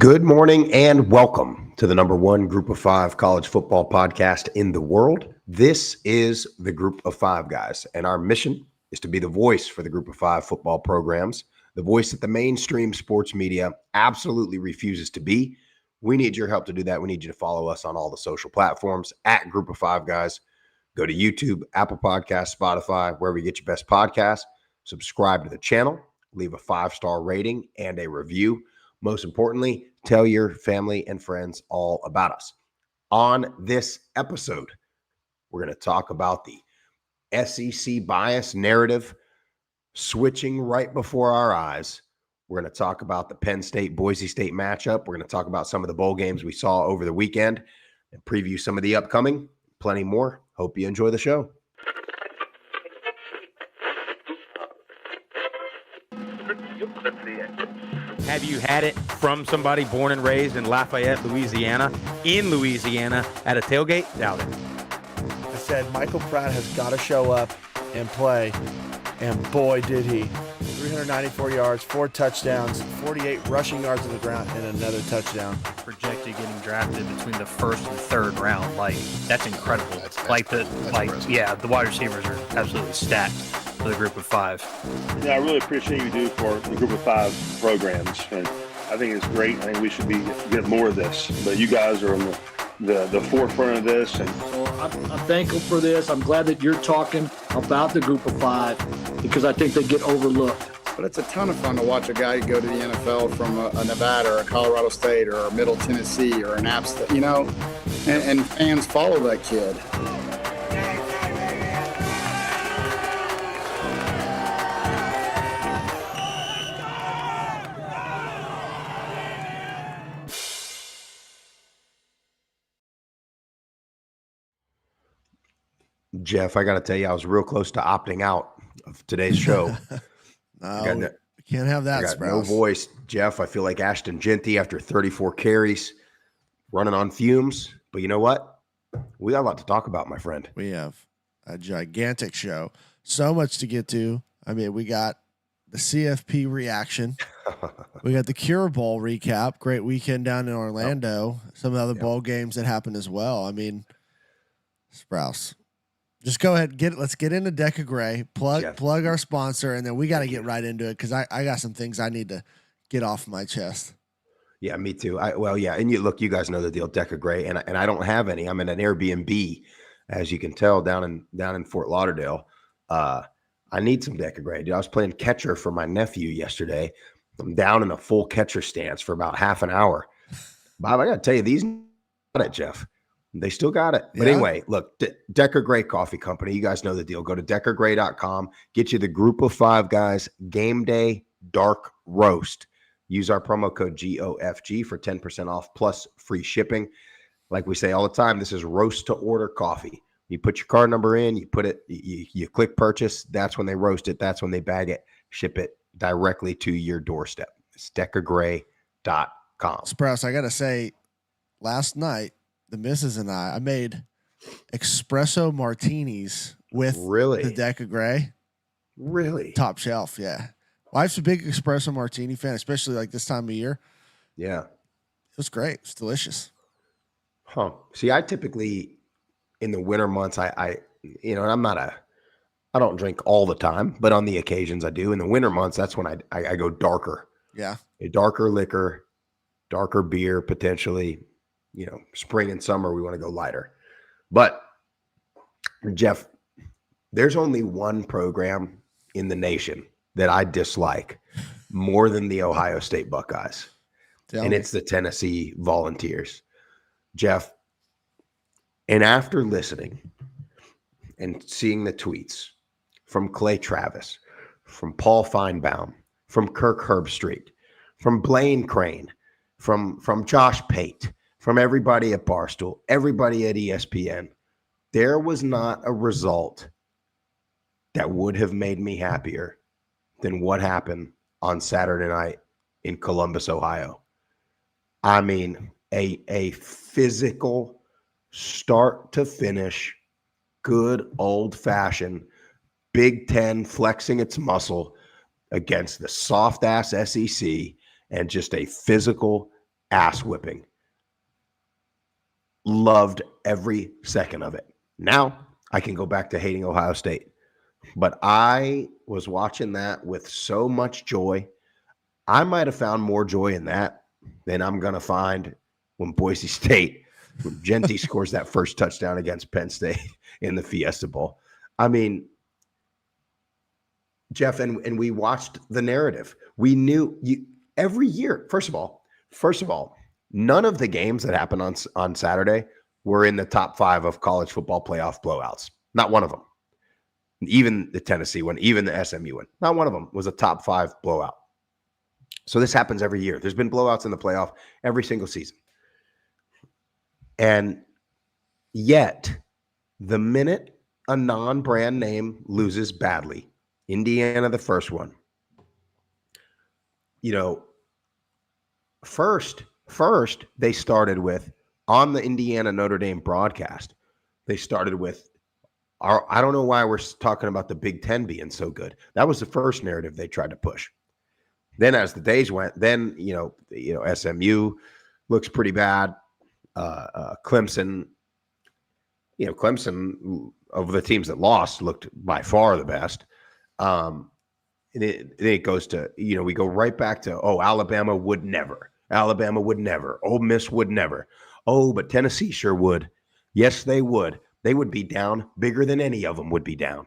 Good morning and welcome to the number one Group of Five college football podcast in the world. This is the Group of Five guys, and our mission is to be the voice for the Group of Five football programs, the voice that the mainstream sports media absolutely refuses to be. We need your help to do that. We need you to follow us on all the social platforms at Group of Five guys. Go to YouTube, Apple Podcasts, Spotify, wherever you get your best podcasts. Subscribe to the channel, leave a 5-star rating and a review. Most importantly, tell your family and friends all about us. On this episode, we're going to talk about the SEC bias narrative switching right before our eyes. We're going to talk about the Penn State-Boise State matchup. We're going to talk about some of the bowl games we saw over the weekend and preview some of the upcoming. Plenty more. Hope you enjoy the show. Have you had it from somebody born and raised in Lafayette, Louisiana, at a tailgate? Doubt it. I said Michael Pratt has got to show up and play, and boy did he. 394 yards, 4 touchdowns, 48 rushing yards on the ground, and another touchdown. Projected getting drafted between the first and third round. Like, that's incredible. The wide receivers are absolutely stacked for the Group of Five. Yeah, I really appreciate you do for the Group of Five programs, and I think it's great. I think we should get more of this. But you guys are on the forefront of this, and so I'm thankful for this. I'm glad that you're talking about the Group of Five because I think they get overlooked. But it's a ton of fun to watch a guy go to the NFL from a Nevada or a Colorado State or a Middle Tennessee or an App State, and fans follow that kid. Jeff, I got to tell you, I was real close to opting out of today's show. We can't have that, I got Sprouse. no voice, Jeff. I feel like Ashton Genty after 34 carries, running on fumes. But you know what? We got a lot to talk about, my friend. We have a gigantic show. So much to get to. I mean, we got the CFP reaction. We got the Cure Bowl recap. Great weekend down in Orlando. Some of the other bowl games that happened as well. I mean, Sprouse. Just go ahead, let's get into Deca Gray, plug our sponsor, and then we got to get right into it because I got some things I need to get off my chest. Yeah, me too. And you guys know the deal, Deca Gray, and I don't have any. I'm in an Airbnb, as you can tell, down in Fort Lauderdale. I need some Deca Gray. Dude, I was playing catcher for my nephew yesterday. I'm down in a full catcher stance for about half an hour. Bob, I got to tell you, these got it, Jeff. They still got it. But anyway, look, Deca Gray Coffee Company, you guys know the deal. Go to decagray.com, get you the Group of Five guys Game Day Dark Roast. Use our promo code GOFG for 10% off plus free shipping. Like we say all the time, this is roast to order coffee. You put your card number in, you put it, you click purchase. That's when they roast it. That's when they bag it, ship it directly to your doorstep. It's decagray.com. Sprouse, I got to say, last night, the missus and I made espresso martinis with the Deca Gray. Really? Top shelf, yeah. Wife's a big espresso martini fan, especially like this time of year. Yeah. It was great. It's delicious. Huh. See, I typically in the winter months, I don't drink all the time, but on the occasions I do. In the winter months, that's when I go darker. Yeah. A darker liquor, darker beer, potentially. Spring and summer, we want to go lighter. But, Jeff, there's only one program in the nation that I dislike more than the Ohio State Buckeyes, and it's the Tennessee Volunteers. Jeff, and after listening and seeing the tweets from Clay Travis, from Paul Feinbaum, from Kirk Herbstreit, from Blaine Crane, from Josh Pate, from everybody at Barstool, everybody at ESPN, there was not a result that would have made me happier than what happened on Saturday night in Columbus, Ohio. I mean, a physical start to finish, good old-fashioned Big Ten flexing its muscle against the soft-ass SEC and just a physical ass whipping. Loved every second of it. Now I can go back to hating Ohio State, but I was watching that with so much joy. I might have found more joy in that than I'm going to find when Boise State, when Genty scores that first touchdown against Penn State in the Fiesta Bowl. I mean, Jeff, and we watched the narrative. We knew every year. First of all, none of the games that happened on Saturday were in the top 5 of college football playoff blowouts. Not one of them. Even the Tennessee one, even the SMU one. Not one of them was a top 5 blowout. So this happens every year. There's been blowouts in the playoff every single season. And yet, the minute a non-brand name loses badly, Indiana the first one, first they started with, on the Indiana Notre Dame broadcast, they started with, I don't know why we're talking about the Big Ten being so good. That was the first narrative they tried to push. Then as the days went, then, SMU looks pretty bad. Clemson of the teams that lost looked by far the best. And it goes to, we go right back to, Alabama would never. Ole Miss would never. Oh, but Tennessee sure would. Yes, they would. They would be down bigger than any of them would be down.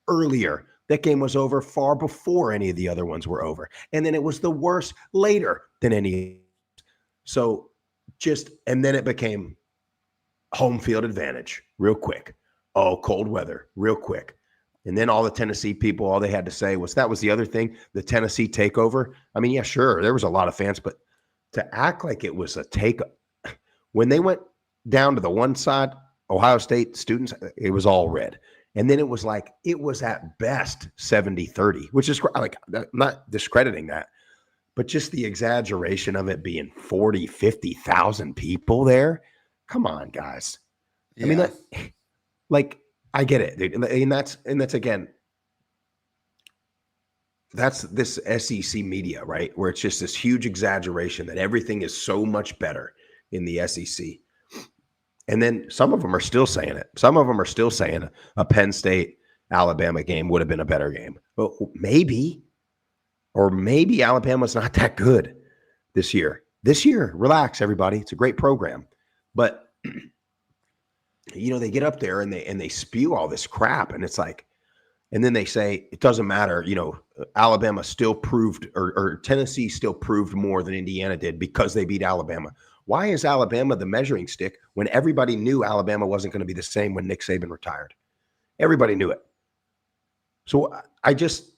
Earlier, that game was over far before any of the other ones were over. And then it was the worst later than any. So and then it became home field advantage real quick. Oh, cold weather real quick. And then all the Tennessee people, all they had to say was, that was the other thing, the Tennessee takeover. I mean, yeah, sure, there was a lot of fans, but to act like it was a take, when they went down to the one side, Ohio State students, it was all red. And then it was at best 70-30, which is like, I'm not discrediting that, but just the exaggeration of it being 40, 50,000 people there. Come on, guys. Yeah. I mean, I get it, dude. And that's again, that's this SEC media, right? Where it's just this huge exaggeration that everything is so much better in the SEC. And then some of them are still saying it. Some of them are still saying a Penn State Alabama game would have been a better game. Well, maybe Alabama's not that good this year. Relax, everybody. It's a great program. But they get up there and they spew all this crap, and it's like, and then they say it doesn't matter. Alabama still proved, or Tennessee still proved more than Indiana did because they beat Alabama. Why is Alabama the measuring stick when everybody knew Alabama wasn't going to be the same when Nick Saban retired? Everybody knew it. So I just,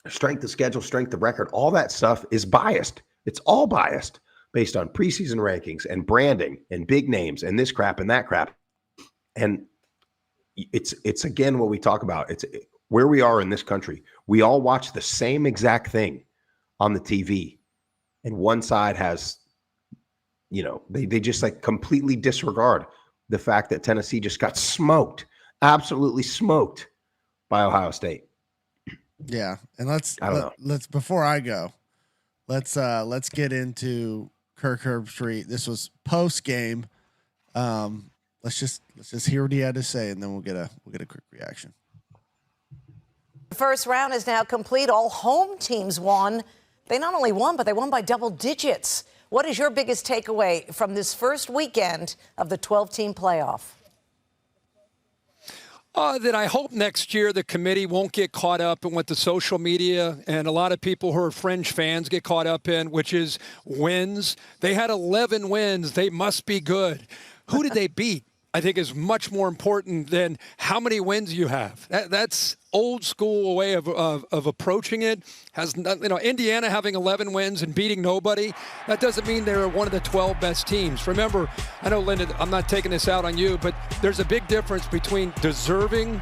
strength of schedule, strength of record, all that stuff is biased. It's all biased based on preseason rankings and branding and big names and this crap and that crap. And it's again what we talk about. It's where we are in this country. We all watch the same exact thing on the TV, and one side has, they just like completely disregard the fact that Tennessee just got smoked, absolutely smoked by Ohio State. Yeah, and let's before I go, let's get into Kirk Herbstreit. This was post game. Let's just hear what he had to say, and then we'll get a quick reaction. The first round is now complete. All home teams won. They not only won, but they won by double digits. What is your biggest takeaway from this first weekend of the 12-team playoff? That I hope next year the committee won't get caught up in what the social media and a lot of people who are fringe fans get caught up in, which is wins. They had 11 wins. They must be good. Who did they beat? I think is much more important than how many wins you have. That's old school way of approaching it. Indiana having 11 wins and beating nobody, that doesn't mean they're one of the 12 best teams. Remember, I know, Linda, I'm not taking this out on you, but there's a big difference between deserving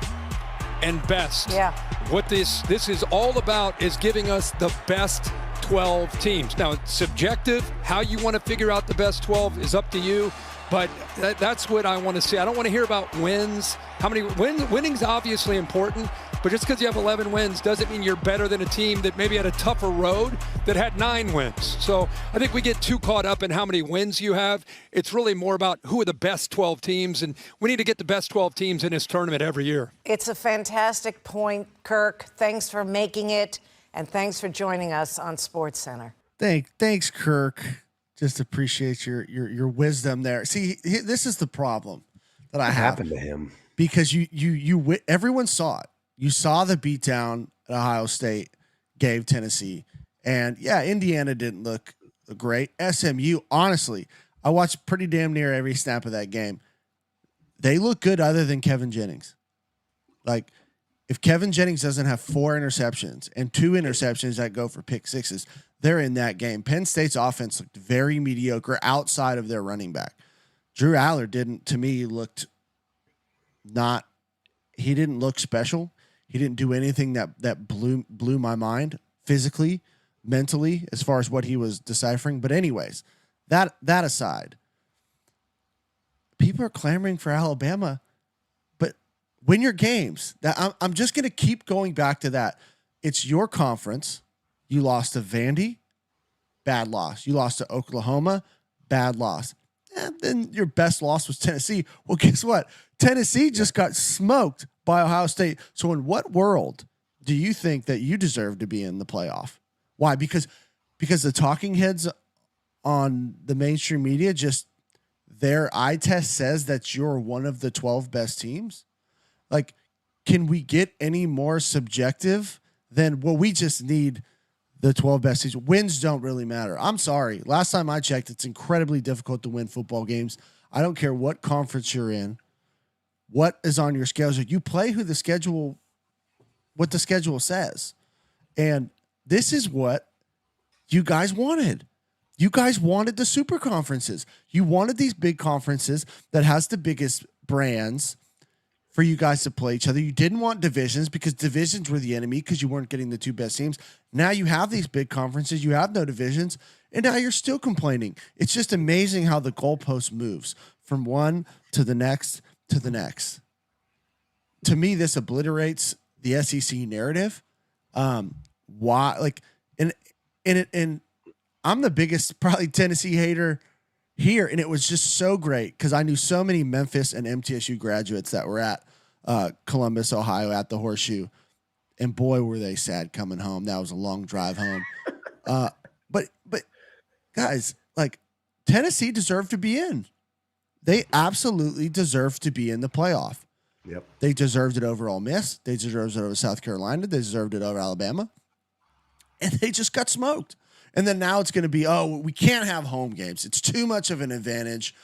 and best. Yeah. What this is all about is giving us the best 12 teams. Now, it's subjective. How you want to figure out the best 12 is up to you. But that's what I want to see. I don't want to hear about wins. How many wins? Winning's obviously important, But just because you have 11 wins doesn't mean you're better than a team that maybe had a tougher road that had 9 wins. So I think we get too caught up in how many wins you have. It's really more about who are the best 12 teams, and we need to get the best 12 teams in this tournament every year. It's a fantastic point, Kirk. Thanks for making it, and thanks for joining us on SportsCenter. Thanks, Kirk. Just appreciate your wisdom there. See, this is the problem that I have. Happened to him? Because everyone saw it. You saw the beatdown at Ohio State gave Tennessee, and yeah, Indiana didn't look great. SMU, honestly, I watched pretty damn near every snap of that game. They look good other than Kevin Jennings. Like, if Kevin Jennings doesn't have 4 interceptions and 2 interceptions that go for pick sixes, they're in that game. Penn State's offense looked very mediocre outside of their running back. Drew Aller didn't look special. He didn't do anything that blew my mind physically, mentally, as far as what he was deciphering. But anyways, that aside, people are clamoring for Alabama, but win your games. I'm just going to keep going back to that. It's your conference. You lost to Vandy, bad loss. You lost to Oklahoma, bad loss. And then your best loss was Tennessee. Well, guess what? Tennessee just got smoked by Ohio State. So in what world do you think that you deserve to be in the playoff? Why? Because the talking heads on the mainstream media, just their eye test says that you're one of the 12 best teams. Like, can we get any more subjective than, well, we just need the 12 best teams? Wins don't really matter. I'm sorry. Last time I checked, it's incredibly difficult to win football games. I don't care what conference you're in, what is on your schedule. You play what the schedule says. And this is what you guys wanted. You guys wanted the super conferences. You wanted these big conferences that has the biggest brands for you guys to play each other. You didn't want divisions because divisions were the enemy because you weren't getting the 2 best teams. Now you have these big conferences. You have no divisions. And now you're still complaining. It's just amazing how the goalpost moves from one to the next to the next. To me, this obliterates the SEC narrative. Why? Like, and I'm the biggest probably Tennessee hater here, and it was just so great because I knew so many Memphis and MTSU graduates that were at Columbus, Ohio, at the Horseshoe, and boy, were they sad coming home. That was a long drive home. But guys, like, Tennessee deserved to be in. They absolutely deserved to be in the playoff. Yep. They deserved it over Ole Miss. They deserved it over South Carolina. They deserved it over Alabama. And they just got smoked. And then now it's going to be, oh, we can't have home games. It's too much of an advantage.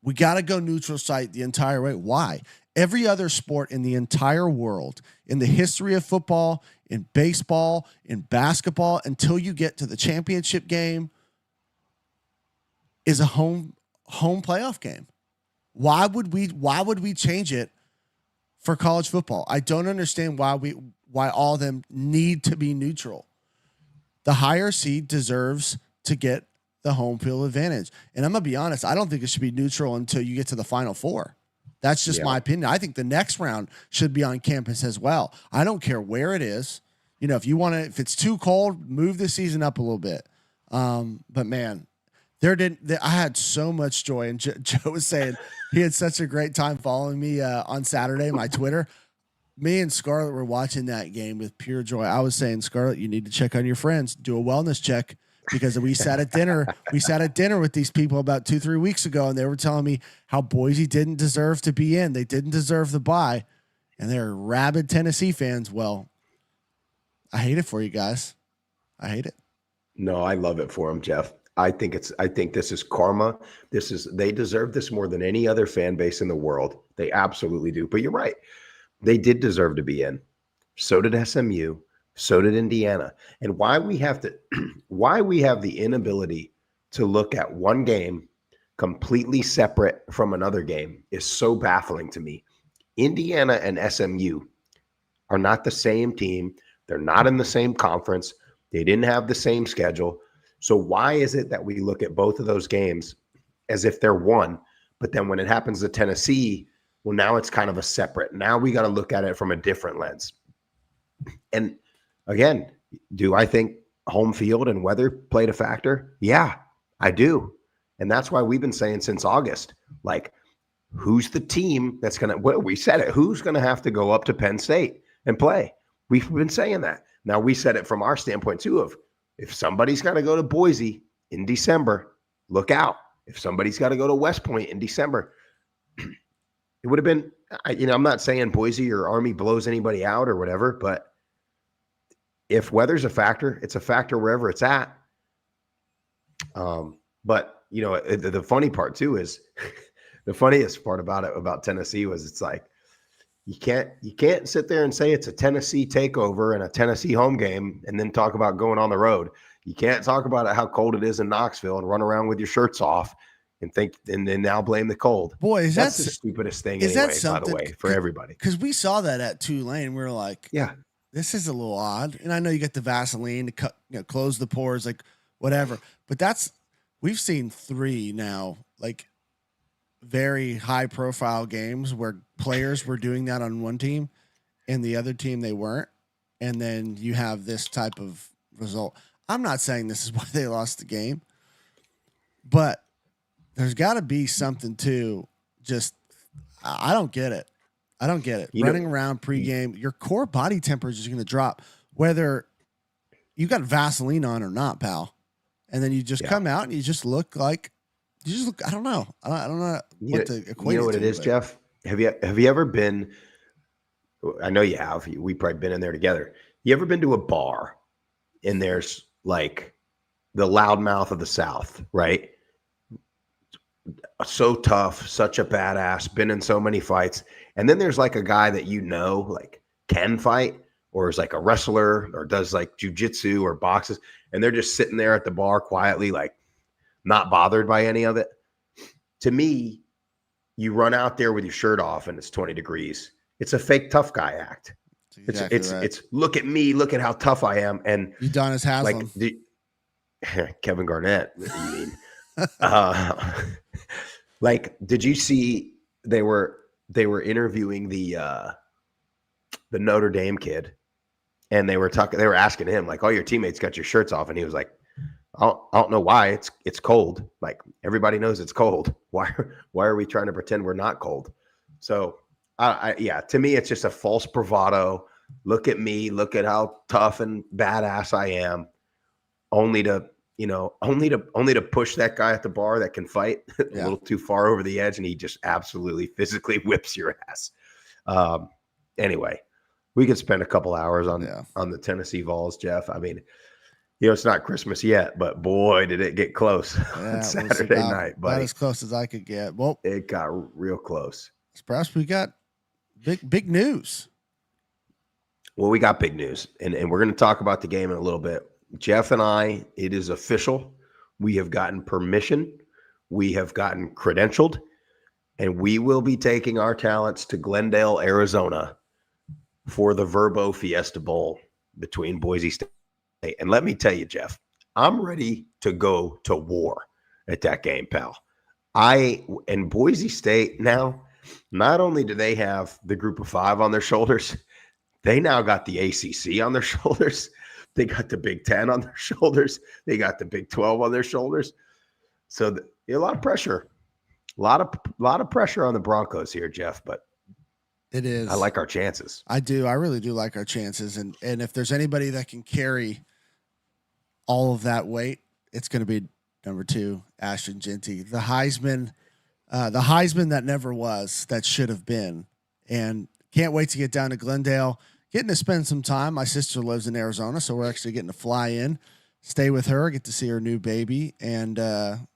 We got to go neutral site the entire way. Why? Every other sport in the entire world, in the history of football, in baseball, in basketball, until you get to the championship game, is a home playoff game. Why would we change it for college football? I don't understand why all of them need to be neutral. The higher seed deserves to get the home field advantage. And I'm going to be honest, I don't think it should be neutral until you get to the Final Four. That's just my opinion. I think the next round should be on campus as well. I don't care where it is. You know, if it's too cold, move the season up a little bit. But man, I had so much joy. And Joe was saying he had such a great time following me on Saturday, my Twitter. Me and Scarlett were watching that game with pure joy. I was saying, Scarlett, you need to check on your friends, do a wellness check, because we sat at dinner. We sat at dinner with these people about 2-3 weeks ago, and they were telling me how Boise didn't deserve to be in. They didn't deserve the bye, and they're rabid Tennessee fans. Well, I hate it for you guys. I hate it. No, I love it for them, Jeff. I think this is karma. They deserve this more than any other fan base in the world. They absolutely do. But you're right. They did deserve to be in. So did SMU. So did Indiana. And why we have the inability to look at one game completely separate from another game is so baffling to me. Indiana and SMU are not the same team. They're not in the same conference. They didn't have the same schedule. So why is it that we look at both of those games as if they're one, but then when it happens to Tennessee, Well, now it's kind of a separate. Now we got to look at it from a different lens. And again, do I think home field and weather played a factor? Yeah, I do. And that's why we've been saying since August, like, who's the team that's going to, well, we said it, who's going to have to go up to Penn State and play? We've been saying that. Now we said it from our standpoint too, of if somebody's got to go to Boise in December, look out. If somebody's got to go to West Point in December, it would have been, I'm not saying Boise or Army blows anybody out or whatever, but if weather's a factor, it's a factor wherever it's at. But the funny part too is the funniest part about Tennessee was it's like, you can't sit there and say it's a Tennessee takeover and a Tennessee home game and then talk about going on the road. You can't talk about how cold it is in Knoxville and run around with your shirts off and then now blame the cold. Boy, that's the stupidest thing anyway, by the way, for everybody. Because we saw that at Tulane. We were like, yeah, this is a little odd. And I know you get the Vaseline to close the pores, like whatever. But we've seen 3 now, like very high profile games where players were doing that on one team and the other team they weren't. And then you have this type of result. I'm not saying this is why they lost the game, but there's got to be something to just, I don't get it. I don't get it. Running around pregame, your core body temperature is going to drop, whether you got Vaseline on or not, pal. And then you just come out and you just look like, I don't know. I don't know what to equate. You know what it is, Jeff? Have you ever been, I know you have, we've probably been in there together. You ever been to a bar and there's like the loudmouth of the South, right? So tough, such a badass, been in so many fights. And then there's like a guy that like can fight or is like a wrestler or does like jujitsu or boxes. And they're just sitting there at the bar quietly, like not bothered by any of it. To me, you run out there with your shirt off and it's 20 degrees. It's a fake tough guy act. Exactly it's look at me, look at how tough I am. And Udonis Haslem. Like Kevin Garnett, you mean. Like, did you see they were interviewing the Notre Dame kid and they were asking him like, all your teammates got your shirts off. And he was like, I don't know why. It's cold. Like, everybody knows it's cold. Why are we trying to pretend we're not cold? So to me, it's just a false bravado. Look at me, look at how tough and badass I am, only to push that guy at the bar that can fight a little too far over the edge, and he just absolutely physically whips your ass. Anyway, we could spend a couple hours on the Tennessee Vols, Jeff. I mean, it's not Christmas yet, but boy, did it get close on Saturday night. But about as close as I could get. Well, it got real close. Perhaps we got big news. Well, we got big news, and we're going to talk about the game in a little bit. Jeff and I, it is official. We have gotten permission. We have gotten credentialed, and we will be taking our talents to Glendale, Arizona for the Verbo Fiesta Bowl between Boise State. And let me tell you, Jeff, I'm ready to go to war at that game, pal. And Boise State now, not only do they have the group of 5 on their shoulders, they now got the ACC on their shoulders. They got the Big 10 on their shoulders. They got the Big 12 on their shoulders. So a lot of pressure, a lot of pressure on the Broncos here, Jeff. But it is. I like our chances. I do. I really do like our chances. And if there's anybody that can carry all of that weight, it's going to be number 2, Ashton Jeanty, the Heisman that never was, that should have been. And can't wait to get down to Glendale. Getting to spend some time. My sister lives in Arizona, so we're actually getting to fly in, stay with her, get to see her new baby, and then,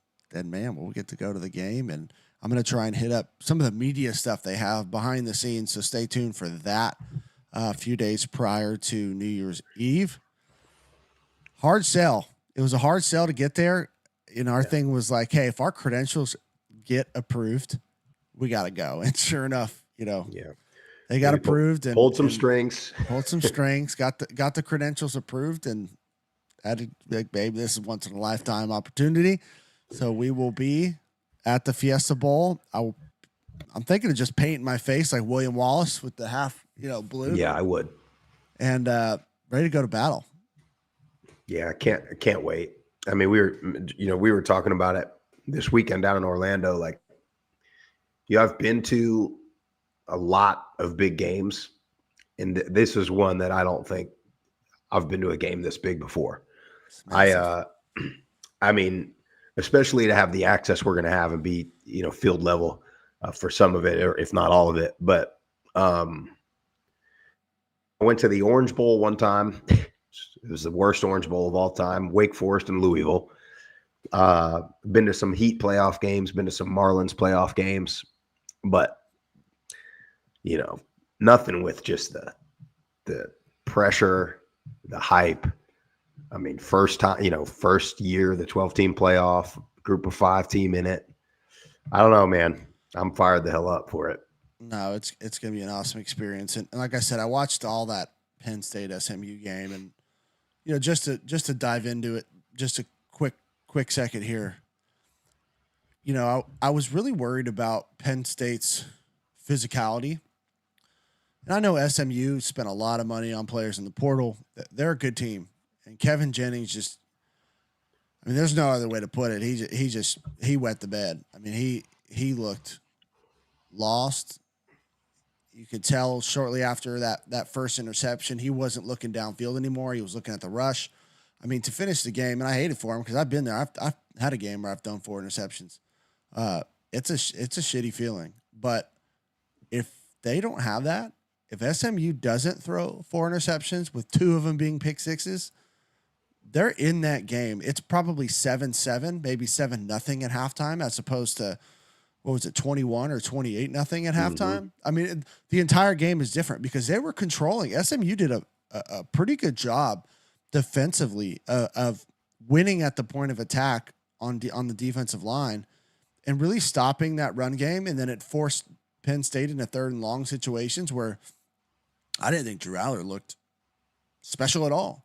man, we'll get to go to the game. And I'm going to try and hit up some of the media stuff they have behind the scenes, so stay tuned for that a few days prior to New Year's Eve. Hard sell. It was a hard sell to get there. Our thing was like, hey, if our credentials get approved, we got to go. And sure enough, they got approved and pulled some strings. Got the credentials approved, and added like, babe, this is once in a lifetime opportunity. So we will be at the Fiesta Bowl. I'll I'm thinking of just painting my face like William Wallace with the half, blue. Yeah, I would. And ready to go to battle. Yeah, I can't wait. I mean, we were talking about it this weekend down in Orlando. Like, I've been to a lot of big games, and this is one that I don't think I've been to a game this big before. I mean, especially to have the access we're going to have and be, field level for some of it, or if not all of it. But I went to the Orange Bowl one time. It was the worst Orange Bowl of all time. Wake Forest and Louisville. Been to some Heat playoff games. Been to some Marlins playoff games, but nothing with just the pressure, the hype. I mean, first year, the 12-team playoff, group of 5 team in it. I don't know, man. I'm fired the hell up for it. No, it's going to be an awesome experience. And like I said, I watched all that Penn State SMU game, and just to dive into it, just a quick second here. I was really worried about Penn State's physicality. And I know SMU spent a lot of money on players in the portal. They're a good team. And Kevin Jennings there's no other way to put it. He wet the bed. I mean, he looked lost. You could tell shortly after that first interception, he wasn't looking downfield anymore. He was looking at the rush. I mean, to finish the game, and I hate it for him because I've been there. I've had a game where I've thrown 4 interceptions. It's a shitty feeling. But if they don't have that, if SMU doesn't throw 4 interceptions with 2 of them being pick sixes, they're in that game. It's probably 7-7, maybe 7-0 at halftime, as opposed to, 21 or 28-0 at halftime. I mean, the entire game is different because they were controlling. SMU did a pretty good job defensively of winning at the point of attack on the defensive line and really stopping that run game. And then it forced Penn State into 3rd and long situations where I didn't think Drew Aller looked special at all.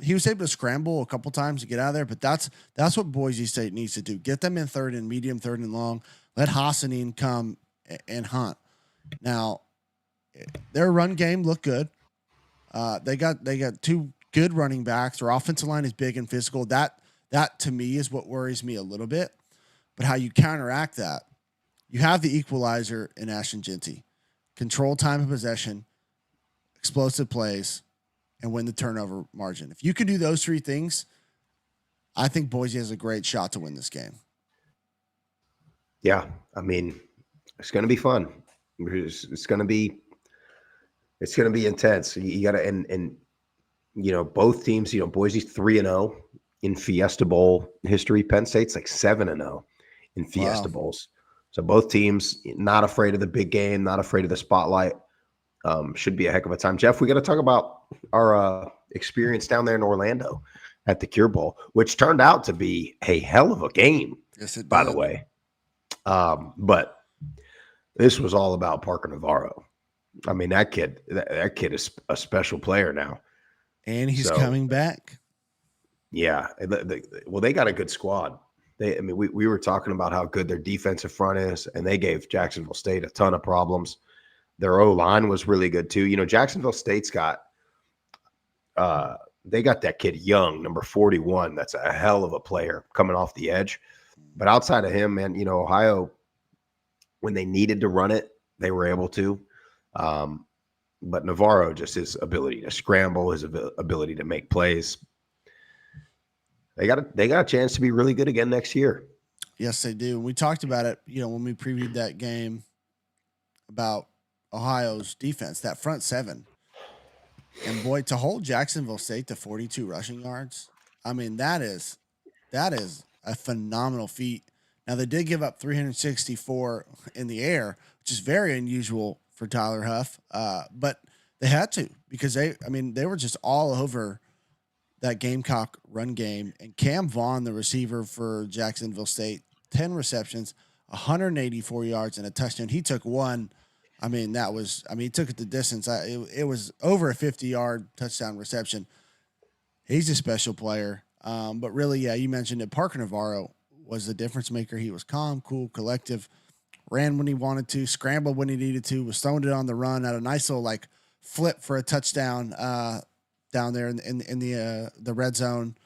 He was able to scramble a couple times to get out of there, but that's what Boise State needs to do. Get them in 3rd and medium, 3rd and long. Let Hassanin come and hunt. Now, their run game looked good. They got 2 good running backs. Their offensive line is big and physical. That to me is what worries me a little bit. But how you counteract that, you have the equalizer in Ashton Jeanty. Control time of possession, explosive plays, and win the turnover margin. If you can do those 3 things, I think Boise has a great shot to win this game. Yeah, I mean, it's going to be fun. It's going to be intense. You got to and both teams. Boise's 3-0 in Fiesta Bowl history. Penn State's like 7-0 in Fiesta Bowls. So both teams not afraid of the big game, not afraid of the spotlight. Should be a heck of a time. Jeff, we got to talk about our experience down there in Orlando at the Cure Bowl, which turned out to be a hell of a game. Yes, it did. By the way. But this was all about Parker Navarro. I mean, that kid is a special player now. And he's coming back. Yeah. Well, they got a good squad. We were talking about how good their defensive front is, and they gave Jacksonville State a ton of problems. Their O-line was really good too. Jacksonville State's got they got that kid Young, number 41. That's a hell of a player coming off the edge. But outside of him, man, Ohio, when they needed to run it, they were able to. But Navarro, just his ability to scramble, his ability to make plays, they got a chance to be really good again next year. Yes, they do. We talked about it, when we previewed that game about Ohio's defense, that front 7. And boy, to hold Jacksonville State to 42 rushing yards, I mean, that is a phenomenal feat. Now, they did give up 364 in the air, which is very unusual for Tyler Huff. But they had to, because they were just all over that Gamecock run game. And Cam Vaughn, the receiver for Jacksonville State, 10 receptions, 184 yards and a touchdown. He took one. He took it the distance. It was over a 50-yard touchdown reception. He's a special player. But really, yeah, you mentioned it. Parker Navarro was the difference maker. He was calm, cool, collective, ran when he wanted to, scrambled when he needed to, was throwing it on the run, at a nice little like flip for a touchdown down there in the red zone.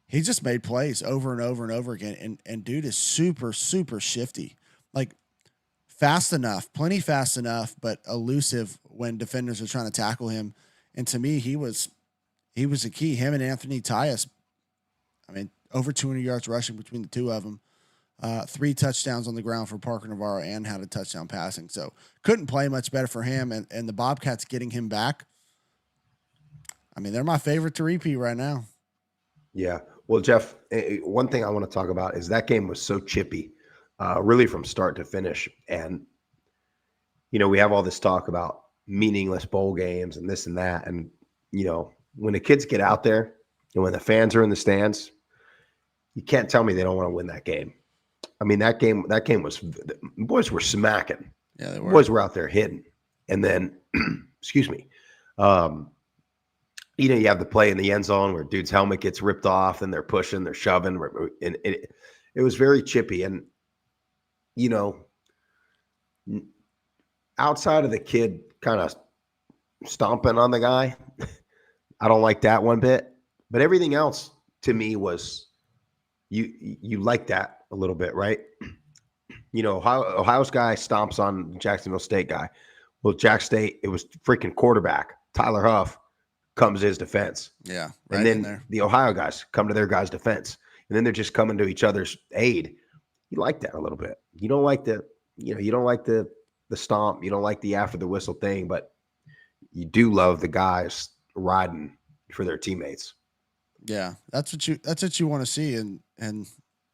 He just made plays over and over and over again. And dude is super, super shifty. Like fast enough, plenty fast enough, but elusive when defenders are trying to tackle him. And to me, he was the key. Him and Anthony Tyus, I mean, over 200 yards rushing between the two of them. 3 touchdowns on the ground for Parker Navarro and had a touchdown passing. So couldn't play much better for him. And the Bobcats getting him back. I mean, they're my favorite to repeat right now. Yeah. Well, Jeff, one thing I want to talk about is that game was so chippy, really from start to finish. And, you know, we have all this talk about meaningless bowl games and this and that. And, you know, when the kids get out there and when the fans are in the stands, you can't tell me they don't want to win that game. I mean, that game was, the boys were smacking. Yeah, they The were. boys were out there hitting. And then, excuse me, you know, you have the play in the end zone where dude's helmet gets ripped off and they're pushing, they're shoving. And it was very chippy. And, you know, outside of the kid kind of stomping on the guy, I don't like that one bit. But everything else to me was you like that a little bit, right? You know, Ohio's guy stomps on Jacksonville State guy. Well, Jack State, it was freaking quarterback Tyler Huff comes to his defense. Yeah. And then the Ohio guys come to their guys' defense. And then they're just coming to each other's aid. You like that a little bit. You don't like the stomp. You don't like the after the whistle thing, but you do love the guys riding for their teammates. Yeah. That's what you want to see. And,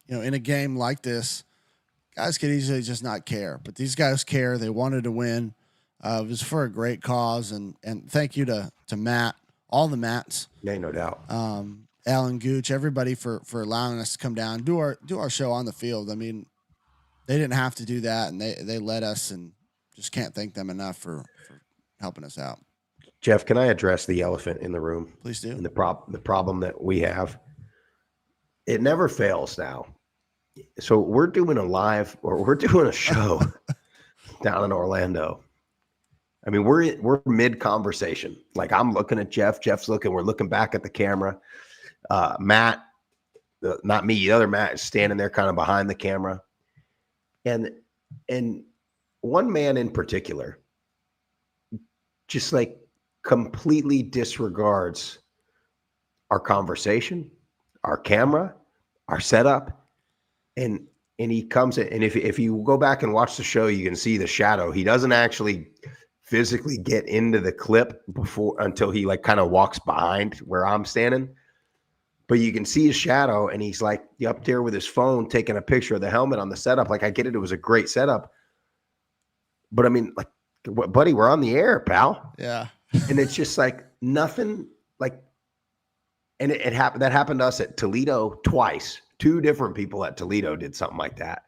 you know, in a game like this, guys could easily just not care, but these guys care. They wanted to win. It was for a great cause. And thank you to Matt, all the Matts. Yeah, no doubt. Alan Gooch, everybody for allowing us to come down, do our show on the field. I mean, they didn't have to do that, and they let us, and just can't thank them enough for helping us out. Jeff, can I address the elephant in the room? Please do. And the problem that we have, it never fails now. So we're doing a show down in Orlando. I mean, we're mid conversation. Like I'm looking at Jeff, Jeff's looking, we're looking back at the camera. Matt, not me, the other Matt is standing there kind of behind the camera. And one man in particular just like completely disregards our conversation, our camera, our setup. And he comes in, and if you go back and watch the show, you can see the shadow. He doesn't actually physically get into the clip until he like kind of walks behind where I'm standing. But you can see his shadow, and he's like up there with his phone taking a picture of the helmet on the setup. Like I get it, it was a great setup. But I mean, like, buddy, we're on the air, pal. Yeah. And it's just like nothing like, and it happened. That happened to us at Toledo twice. 2 different people at Toledo did something like that.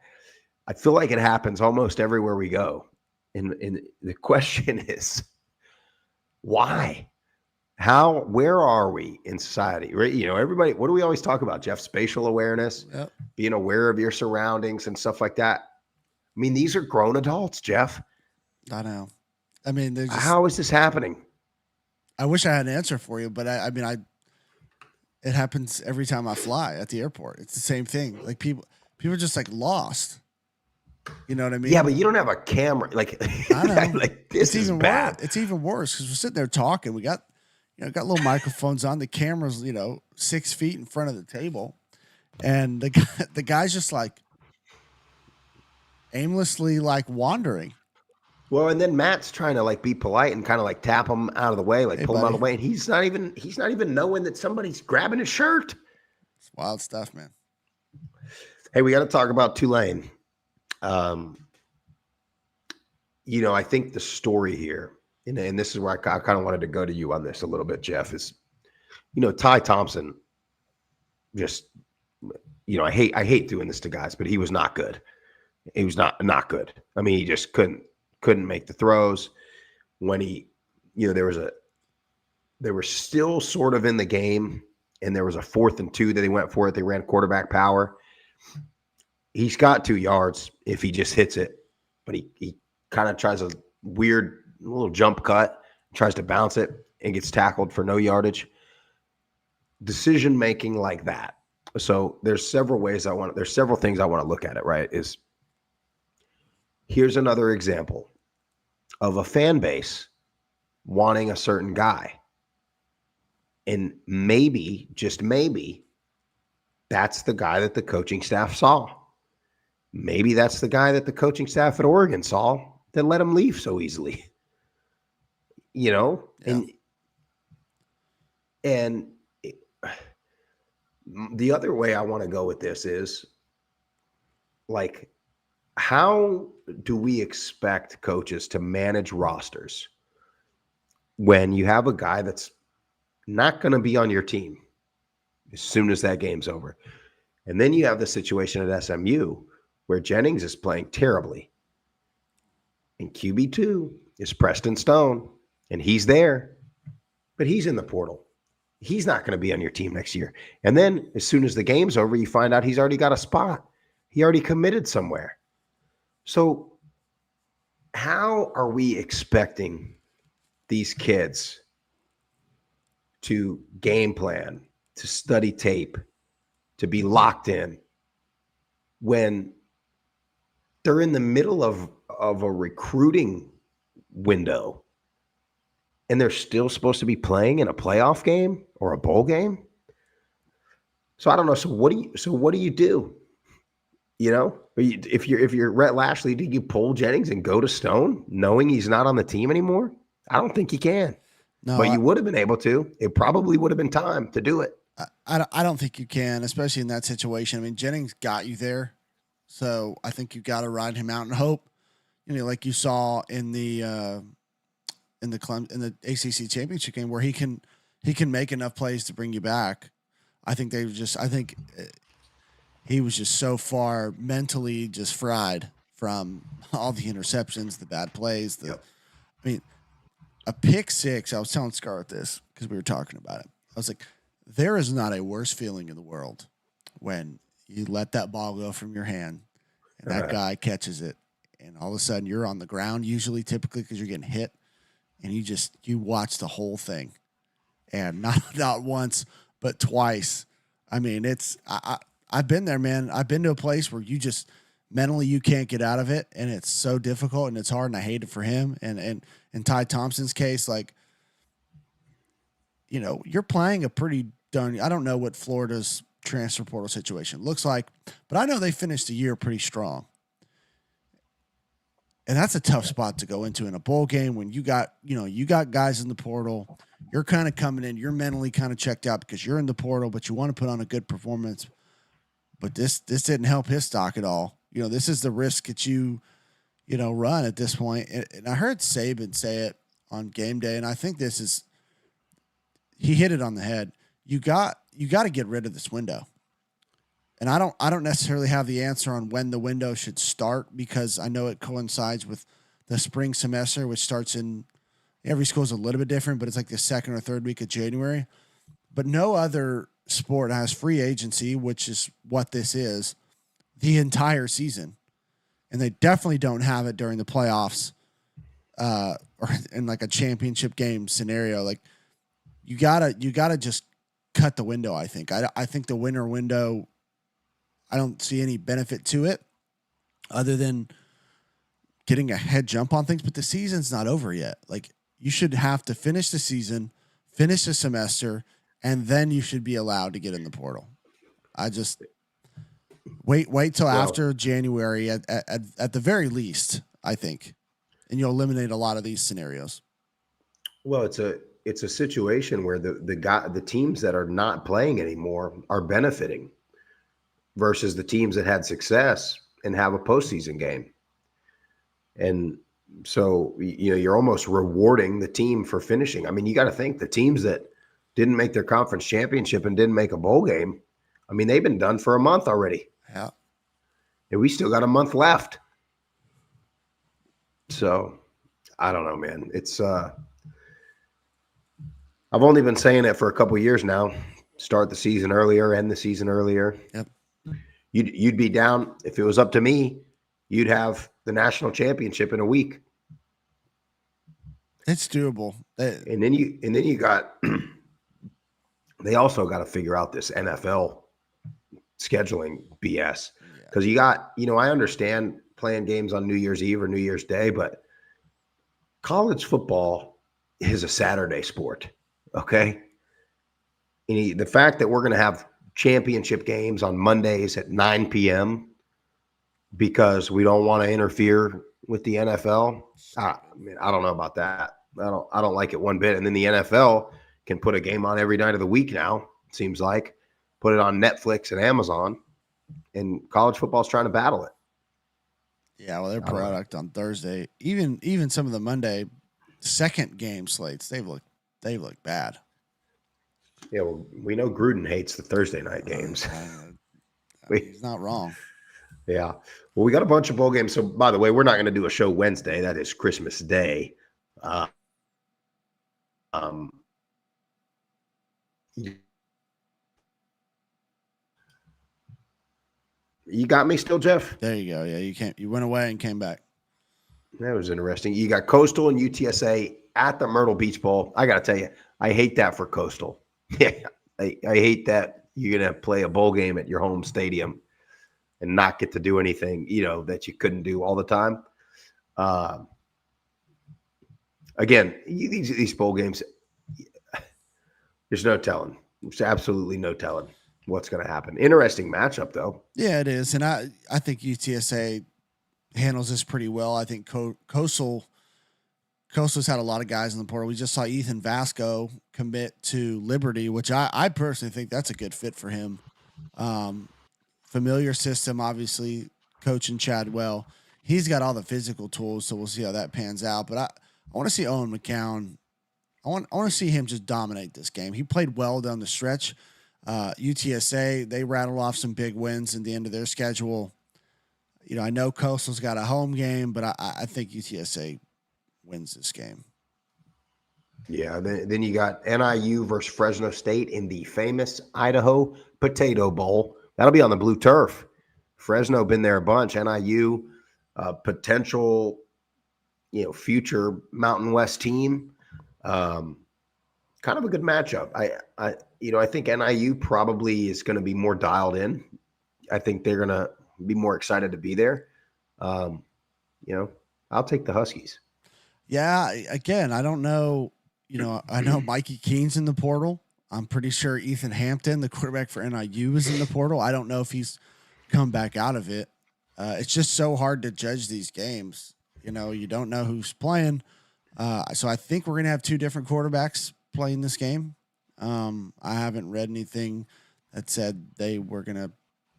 I feel like it happens almost everywhere we go. And the question is, why? How? Where are we in society? Right? You know, everybody. What do we always talk about, Jeff? Spatial awareness, Yep. Being aware of your surroundings and stuff like that. I mean, these are grown adults, Jeff. I know. I mean, how is this happening? I wish I had an answer for you, but it happens every time I fly at the airport. It's the same thing. Like people are just like lost. You know what I mean? Yeah, but you don't have a camera. Like, I know. like this is bad. It's even worse because we're sitting there talking. We got little microphones on. The camera's 6 feet in front of the table, and the guy's just like aimlessly like wandering. Well, and then Matt's trying to like be polite and kind of like tap him out of the way, like pull him out of the way, and he's not even knowing that somebody's grabbing his shirt. It's wild stuff, man. Hey, we got to talk about Tulane. I think the story here, and this is where I kind of wanted to go to you on this a little bit, Jeff, is, Ty Thompson just, I hate doing this to guys, but he was not good. He was not good. I mean, he just couldn't make the throws when they were still sort of in the game, and there was a 4th and 2 that they went for it. They ran quarterback power. He's got 2 yards if he just hits it. but he kind of tries a weird little jump cut, tries to bounce it, and gets tackled for no yardage. Decision making like that. So there's several things I want to look at it, right? Here's another example of a fan base wanting a certain guy. And maybe, just maybe, that's the guy that the coaching staff saw. Maybe that's the guy that the coaching staff at Oregon saw that let him leave so easily. Yeah. And the other way I want to go with this is, like, how do we expect coaches to manage rosters when you have a guy that's not going to be on your team as soon as that game's over? And then you have the situation at SMU where Jennings is playing terribly. And QB2 is Preston Stone, and he's there, but he's in the portal. He's not going to be on your team next year. And then as soon as the game's over, you find out he's already got a spot. He already committed somewhere. So how are we expecting these kids to game plan, to study tape, to be locked in when they're in the middle of a recruiting window and they're still supposed to be playing in a playoff game or a bowl game? So I don't know. So what do you do? If you're Rhett Lashley, do you pull Jennings and go to Stone knowing he's not on the team anymore? I don't think you can. No, but you would have been able to. It probably would have been time to do it. I don't think you can, especially in that situation. I mean, Jennings got you there, so I think you got to ride him out and hope. Like you saw in the ACC championship game where he can make enough plays to bring you back. I think he was just so far mentally just fried from all the interceptions, the bad plays. I mean, a pick six. I was telling Scarlett this because we were talking about it. I was like, there is not a worse feeling in the world when you let that ball go from your hand and that guy catches it, and all of a sudden you're on the ground, typically because you're getting hit, and you watch the whole thing, and not once but twice. I mean, I've been there, man. I've been to a place where you just mentally you can't get out of it, and it's so difficult and it's hard, and I hate it for him. And in Ty Thompson's case, like, you're playing a pretty darn. I don't know what Florida's transfer portal situation looks like, but I know they finished the year pretty strong. And that's a tough spot to go into in a bowl game when you got guys in the portal. You're kind of coming in, you're mentally kind of checked out because you're in the portal, but you want to put on a good performance. But this didn't help his stock at all. This is the risk that you run at this point. And I heard Saban say it on game day, and I think he hit it on the head. You got to get rid of this window. And I don't necessarily have the answer on when the window should start because I know it coincides with the spring semester, which starts in every school is a little bit different, but it's like the second or third week of January. But no other sport has free agency, which is what this is, the entire season. And they definitely don't have it during the playoffs or in like a championship game scenario. Like you gotta just cut the window. I think the winter window, I don't see any benefit to it other than getting a head jump on things, but the season's not over yet. Like you should have to finish the season, finish the semester, and then you should be allowed to get in the portal. I just wait till after January at the very least, I think, and you'll eliminate a lot of these scenarios. Well, it's a situation where the teams that are not playing anymore are benefiting versus the teams that had success and have a postseason game. And so, you're almost rewarding the team for finishing. I mean, you got to think the teams that didn't make their conference championship and didn't make a bowl game, I mean, they've been done for a month already. Yeah. And we still got a month left. So I don't know, man. It's I've only been saying it for a couple of years now. Start the season earlier, end the season earlier. Yep. You'd be down if it was up to me. You'd have the national championship in a week. It's doable. And then you got they also got to figure out this NFL scheduling BS because you got, I understand playing games on New Year's Eve or New Year's Day, but college football is a Saturday sport. Okay. And the fact that we're going to have championship games on Mondays at 9 p.m. because we don't want to interfere with the NFL. I don't know about that. I don't like it one bit. And then the NFL can put a game on every night of the week now, it seems like. Put it on Netflix and Amazon, and college football's trying to battle it. Yeah, well, their product on Thursday, even some of the Monday second game slates, they've looked bad. Yeah, well, we know Gruden hates the Thursday night games. He's not wrong. Yeah. Well, we got a bunch of bowl games. So, by the way, we're not going to do a show Wednesday. That is Christmas Day. You got me still, Jeff? There you go. Yeah, you went away and came back. That was interesting. You got Coastal and UTSA at the Myrtle Beach Bowl. I got to tell you, I hate that for Coastal. Yeah, I hate that you're going to play a bowl game at your home stadium and not get to do anything, that you couldn't do all the time. Again, these bowl games, there's no telling. There's absolutely no telling what's going to happen. Interesting matchup, though. Yeah, it is. And I think UTSA handles this pretty well. I think Coastal's had a lot of guys in the portal. We just saw Ethan Vasco commit to Liberty, which I personally think that's a good fit for him. Familiar system, obviously, coaching Chadwell. He's got all the physical tools, so we'll see how that pans out. But I want to see Owen McCown. I want to see him just dominate this game. He played well down the stretch. UTSA, they rattled off some big wins at the end of their schedule. I know Coastal's got a home game, but I think UTSA wins this game. Yeah, then you got NIU versus Fresno State in the famous Idaho Potato Bowl. That'll be on the blue turf. Fresno been there a bunch. NIU, potential, future Mountain West team. Kind of a good matchup. I think NIU probably is going to be more dialed in. I think they're going to be more excited to be there. I'll take the Huskies. Yeah, again, I don't know. I know Mikey Keene's in the portal. I'm pretty sure Ethan Hampton, the quarterback for NIU, is in the portal. I don't know if he's come back out of it. It's just so hard to judge these games. You don't know who's playing. So I think we're going to have two different quarterbacks playing this game. I haven't read anything that said they were going to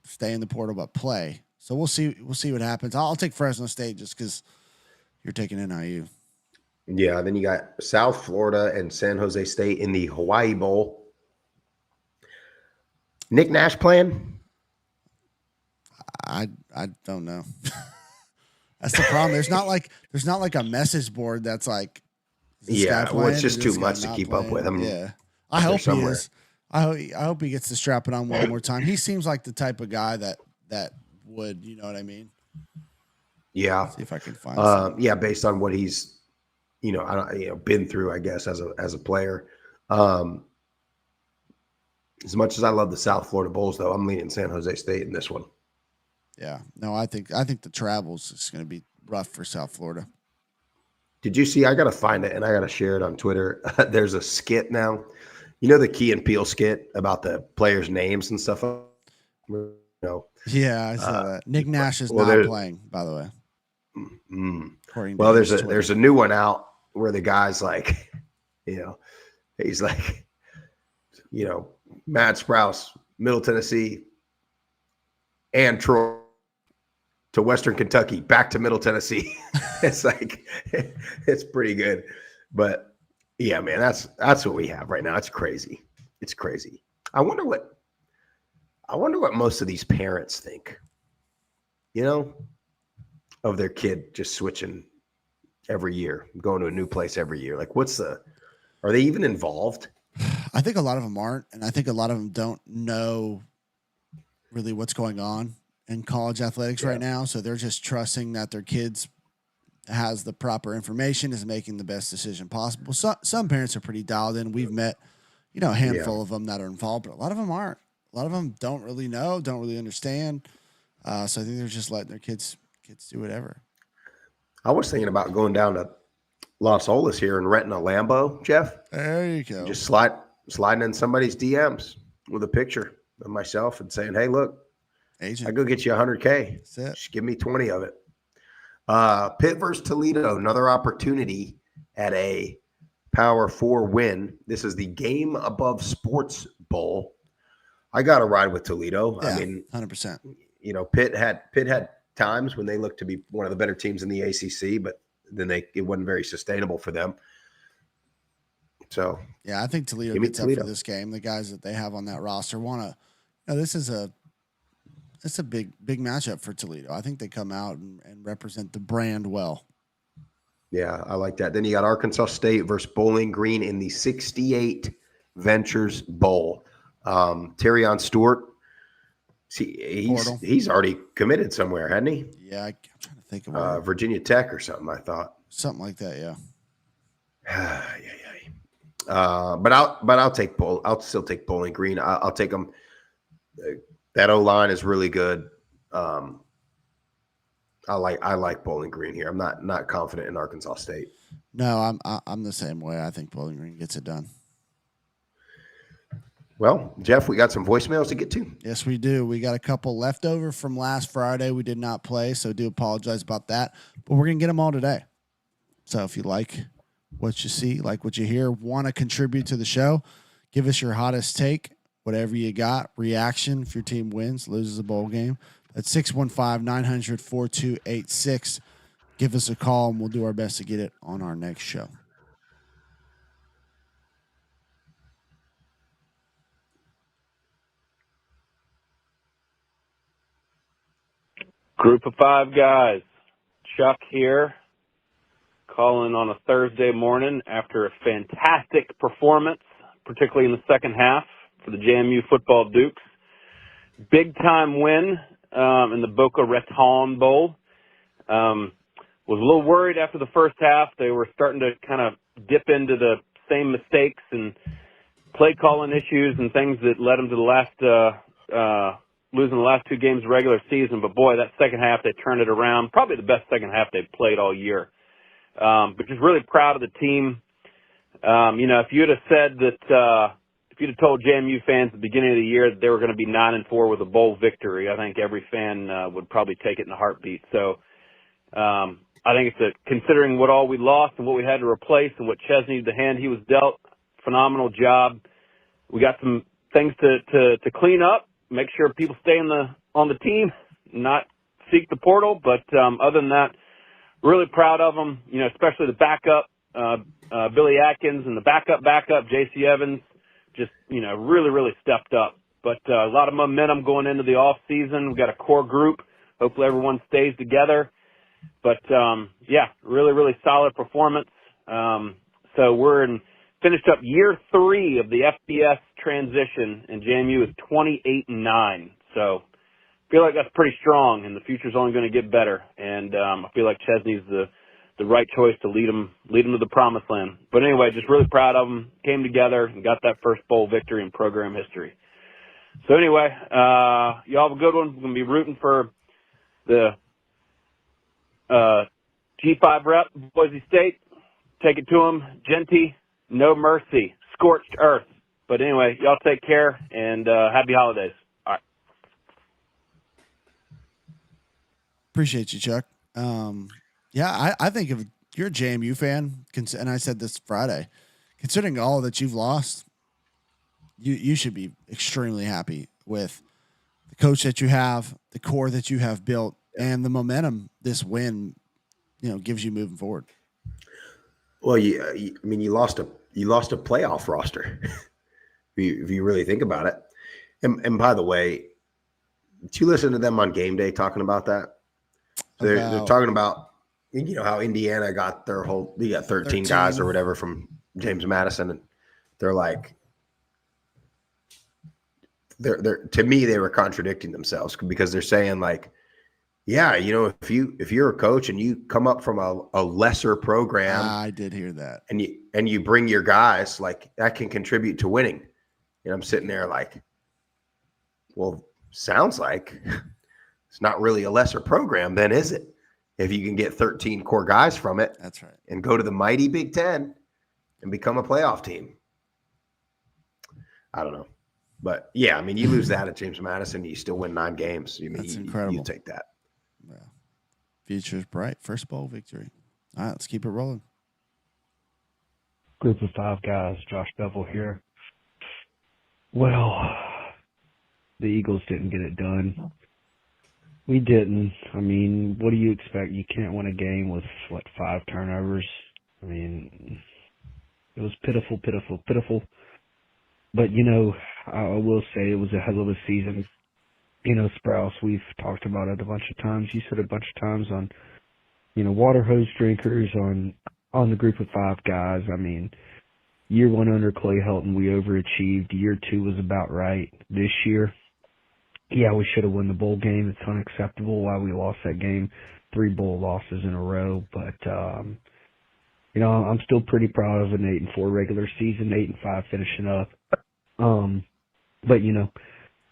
stay in the portal but play. So we'll see. We'll see what happens. I'll take Fresno State just because you're taking NIU. Yeah, then you got South Florida and San Jose State in the Hawaii Bowl. Nick Nash playing? I don't know. That's the problem. There's not like a message board that's like, well, it's just too much to keep up with. I hope he is. I hope he gets to strap it on one more time. He seems like the type of guy that would, you know what I mean? Yeah. Let's see if I can find. Based on what he's, been through, I guess, as a player. As much as I love the South Florida Bulls, though, I'm leaning San Jose State in this one. Yeah. No, I think the travels is going to be rough for South Florida. Did you see? I got to find it and I got to share it on Twitter. There's a skit now. The Key and Peele skit about the players' names and stuff. Yeah, I saw that. Nick Nash is not playing, by the way. Well, there's a new one out where the guy's like, he's like, Matt Sprouse, Middle Tennessee, and Troy to Western Kentucky, back to Middle Tennessee. It's like, it's pretty good. But yeah, man, that's what we have right now. It's crazy. It's crazy. I wonder what most of these parents think, of their kid just switching every year, going to a new place every year. Like, are they even involved? I think a lot of them aren't. And I think a lot of them don't know really what's going on. in college athletics right now. So they're just trusting that their kids has the proper information, is making the best decision possible. So, some parents are pretty dialed in. We've met, a handful of them that are involved, but a lot of them aren't. A lot of them don't really know, don't really understand. So I think they're just letting their kids do whatever. I was thinking about going down to Las Olas here and renting a Lambo, Jeff. There you go. Just sliding in somebody's DMs with a picture of myself and saying, "Hey, look, Agent. I go get you 100K. That's it. Just give me 20 of it." Pitt versus Toledo, another opportunity at a Power 4 win. This is the Game Above Sports Bowl. I got to ride with Toledo. Yeah, I mean, 100%. Pitt had times when they looked to be one of the better teams in the ACC, but then it wasn't very sustainable for them. So yeah, I think Toledo gets up for this game. The guys that they have on that roster want to. This is a big matchup for Toledo. I think they come out and represent the brand well. Yeah, I like that. Then you got Arkansas State versus Bowling Green in the 68 Ventures Bowl. Terrion Stewart, he's already committed somewhere, hadn't he? Yeah, I'm trying to think of Virginia Tech or something. I thought something like that. Yeah. But I'll take I'll still take Bowling Green. I'll take them. That O-line is really good. I like Bowling Green here. I'm not confident in Arkansas State. No, I'm the same way. I think Bowling Green gets it done. Well, Jeff, we got some voicemails to get to. Yes, we do. We got a couple left over from last Friday. We did not play, so do apologize about that. But we're going to get them all today. So if you like what you see, like what you hear, want to contribute to the show, give us your hottest take, whatever you got, reaction if your team wins, loses a bowl game. That's 615-900-4286. Give us a call, and we'll do our best to get it on our next show. Group of 5 guys. Chuck here, calling on a Thursday morning after a fantastic performance, particularly in the second half for the JMU football Dukes. Big time win in the Boca Raton Bowl. Was a little worried after the first half. They were starting to kind of dip into the same mistakes and play calling issues and things that led them to the last losing the last 2 games of regular season. But boy, that second half, they turned it around. Probably the best second half they've played all year. But just really proud of the team. If you'd have said that, if you'd have told JMU fans at the beginning of the year that they were going to be 9-4 with a bowl victory, I think every fan would probably take it in a heartbeat. So I think considering what all we lost and what we had to replace and what Chesney, the hand he was dealt, phenomenal job. We got some things to clean up. Make sure people stay on the team, not seek the portal. But other than that, really proud of them. Especially the backup, Billy Atkins, and the backup, J.C. Evans, just really stepped up. But a lot of momentum going into the off season. We've got a core group. Hopefully everyone stays together. But really solid performance. So we're finished up year 3 of the FBS transition, and JMU is 28-9. So I feel like that's pretty strong, and the future's only going to get better. And I feel like Chesney's the right choice to lead them to the promised land. But anyway, just really proud of them. Came together and got that first bowl victory in program history. So anyway, y'all have a good one. We're going to be rooting for the G5 rep, Boise State. Take it to them. Genty. No mercy, scorched earth. But anyway, y'all take care and happy holidays. All right. Appreciate you, Chuck. I think if you're a JMU fan, and I said this Friday, considering all that you've lost, you should be extremely happy with the coach that you have, the core that you have built, and the momentum this win, gives you moving forward. Well, you lost a playoff roster if you really think about it. And by the way, did you listen to them on game day talking about that? They're talking about how Indiana got their whole 13 guys or whatever from James Madison, and they're like they're to me they were contradicting themselves because they're saying like, yeah, if you're a coach and you come up from a lesser program, I did hear that, and you bring your guys, like that can contribute to winning. And I'm sitting there like, well, sounds like it's not really a lesser program, then, is it? If you can get 13 core guys from it, that's right, and go to the mighty Big Ten and become a playoff team. I don't know. But yeah, I mean, you lose that at James Madison, you still win 9 games. I mean, that's incredible. You take that. Yeah. Future's bright. First bowl victory. All right, let's keep it rolling. Group of 5 guys, Josh Bevel here. Well, the Eagles didn't get it done. We didn't. I mean, what do you expect? You can't win a game with, 5 turnovers? I mean, it was pitiful, pitiful, pitiful. But, I will say it was a hell of a season. Sprouse, we've talked about it a bunch of times. You said a bunch of times on, water hose drinkers, on the group of 5 guys. I mean, year 1 under Clay Helton, we overachieved. Year 2 was about right. This year, yeah, we should have won the bowl game. It's unacceptable why we lost that game. 3 bowl losses in a row. But, I'm still pretty proud of an 8-4 regular season, 8-5 finishing up. But,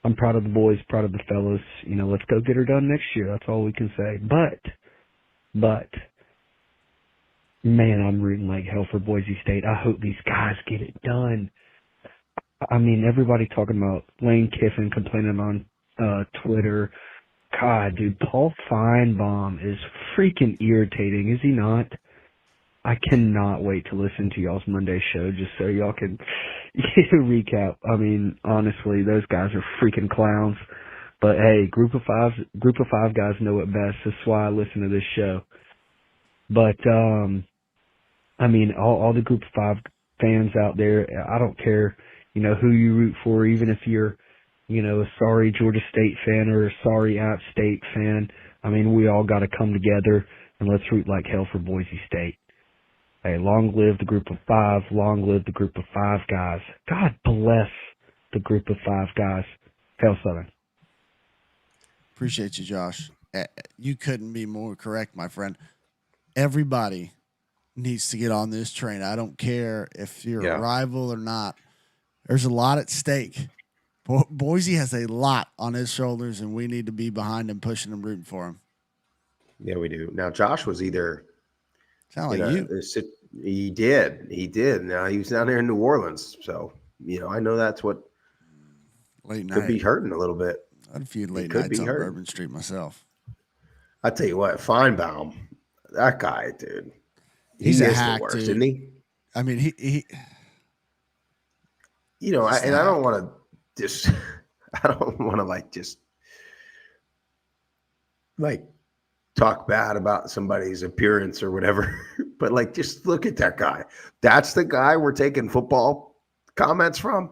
I'm proud of the boys, proud of the fellas. Let's go get her done next year. That's all we can say. But, man, I'm rooting like hell for Boise State. I hope these guys get it done. I mean, everybody talking about Lane Kiffin complaining on Twitter. God, dude, Paul Feinbaum is freaking irritating, is he not? I cannot wait to listen to y'all's Monday show just so y'all can recap. I mean, honestly, those guys are freaking clowns. But hey, group of five guys know it best. That's why I listen to this show. But I mean, all the group of 5 fans out there, I don't care, who you root for, even if you're, a sorry Georgia State fan or a sorry App State fan. I mean, we all got to come together and let's root like hell for Boise State. Hey, long live the group of 5. Long live the group of 5 guys. God bless the group of 5 guys. Hail Southern. Appreciate you, Josh. You couldn't be more correct, my friend. Everybody needs to get on this train. I don't care if you're a rival or not. There's a lot at stake. Boise has a lot on his shoulders, and we need to be behind him, pushing him, rooting for him. Yeah, we do. Now, Josh was either sound like you. He did. Now he was down there in New Orleans, so I know that's what late night could be hurting a little bit. I had a few late nights on Bourbon Street myself. I tell you what, Feinbaum, that guy, dude, he's a hack, the worst, dude. isn't he? I mean, he I don't want to just, I don't want to just talk bad about somebody's appearance or whatever, but just look at that guy. That's the guy we're taking football comments from.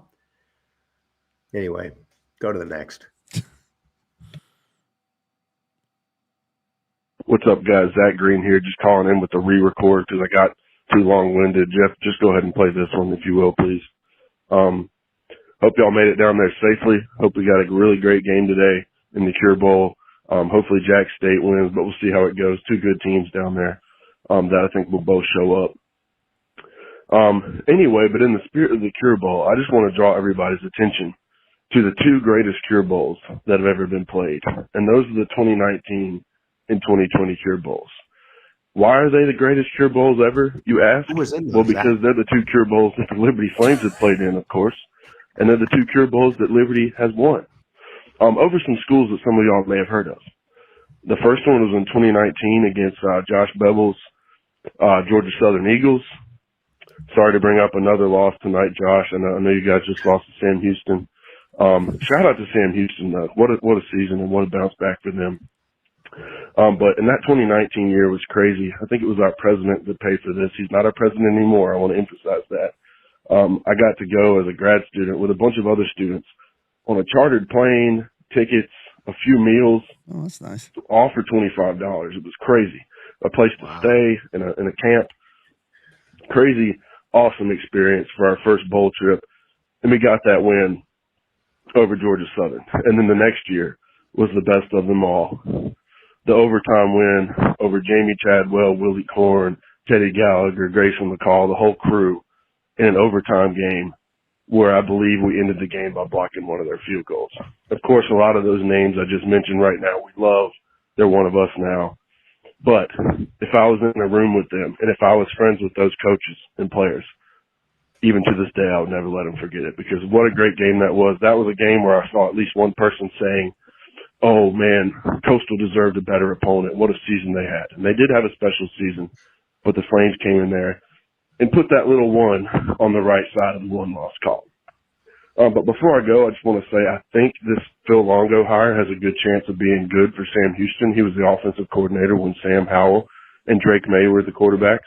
Anyway, go to the next. What's up, guys? Zach Green here, just calling in with the re-record because I got too long-winded. Jeff, just go ahead and play this one, if you will, please. Hope y'all made it down there safely. Hope we got a really great game today in the Cure Bowl. Hopefully Jack State wins, but we'll see how it goes. 2 good teams down there that I think will both show up. Anyway, but in the spirit of the Cure Bowl, I just want to draw everybody's attention to the 2 greatest Cure Bowls that have ever been played, and those are the 2019 and 2020 Cure Bowls. Why are they the greatest Cure Bowls ever, you ask? Well, because they're the 2 Cure Bowls that the Liberty Flames have played in, of course, and they're the 2 Cure Bowls that Liberty has won. Over some schools that some of y'all may have heard of. The first one was in 2019 against Josh Bevel's Georgia Southern Eagles. Sorry to bring up another loss tonight, Josh. I know you guys just lost to Sam Houston. Shout out to Sam Houston, though. What a season and what a bounce back for them. But in that 2019 year was crazy. I think it was our president that paid for this. He's not our president anymore. I want to emphasize that. I got to go as a grad student with a bunch of other students on a chartered plane, tickets, a few meals. Oh, that's nice. All for $25. It was crazy. A place to stay in a camp. Crazy, awesome experience for our first bowl trip. And we got that win. over Georgia Southern. And then the next year was the best of them all. The overtime win over Jamie Chadwell, Willie Corn, Teddy Gallagher, Grayson McCall, the whole crew in an overtime game where I believe we ended the game by blocking one of their field goals. Of course, a lot of those names I just mentioned right now, we love. They're one of us now. But if I was in a room with them and if I was friends with those coaches and players, even to this day, I would never let them forget it, because what a great game that was. That was a game where I saw at least one person saying, oh, man, Coastal deserved a better opponent. What a season they had. And they did have a special season, but the Flames came in there and put that little one on the right side of the one-loss column. But before I go, I just want to say I think this Phil Longo hire has a good chance of being good for Sam Houston. He was the offensive coordinator when Sam Howell and Drake May were the quarterbacks.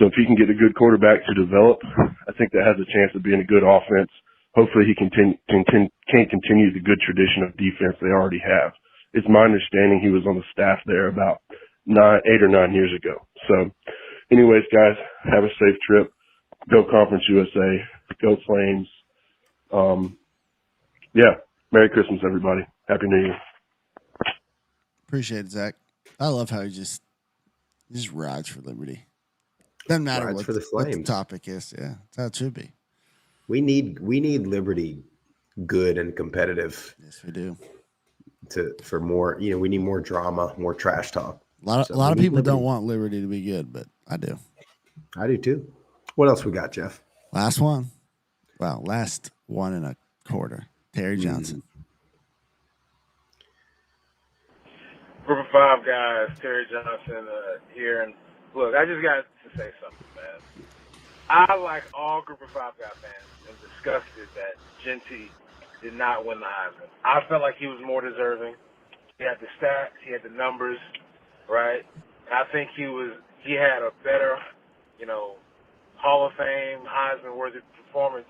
So if he can get a good quarterback to develop, I think that has a chance of being a good offense. Hopefully he can continue the good tradition of defense they already have. It's my understanding he was on the staff there about 8 or 9 years ago. So anyways, guys, have a safe trip. Go Conference USA. Go Flames. Yeah. Merry Christmas, everybody. Happy New Year. Appreciate it, Zach. I love how he just rides for Liberty. Doesn't matter Rides what for the what the Flames. topic is. Yeah, that's how it should be. We need Liberty good and competitive. Yes, we do. For more, we need more drama, more trash talk. A lot So of we need people Liberty. don't want Liberty to be good, but I do. I do too. What else we got, Jeff? Last one. Well, last 1.25. Terry Johnson. Group of five guys, Terry Johnson here. And look, I just got to say something, man. I, like all Group of Five guy fans, am disgusted that Genty did not win the Heisman. I felt like he was more deserving. He had the stats, he had the numbers, right? And I think he had a better, Hall of Fame, Heisman-worthy performance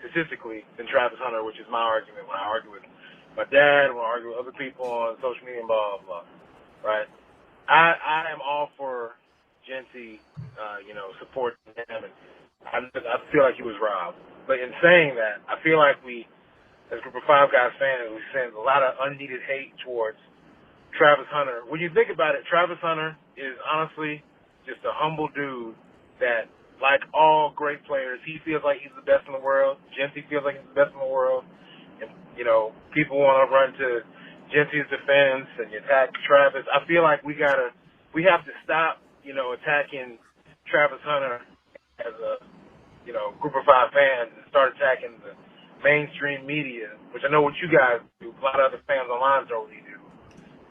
statistically than Travis Hunter, which is my argument when I argue with my dad, when I argue with other people on social media and blah, blah, blah, right? I am all for Genty, supporting him, and I feel like he was robbed. But in saying that, I feel like we, as a Group of Five guys fans, we send a lot of unneeded hate towards Travis Hunter. When you think about it, Travis Hunter is honestly just a humble dude that, like all great players, he feels like he's the best in the world. Genty feels like he's the best in the world. And, people want to run to Genty's defense and attack Travis. I feel like we have to stop, attacking Travis Hunter as a, Group of Five fans and start attacking the mainstream media, which I know what you guys do. A lot of other fans online don't really do.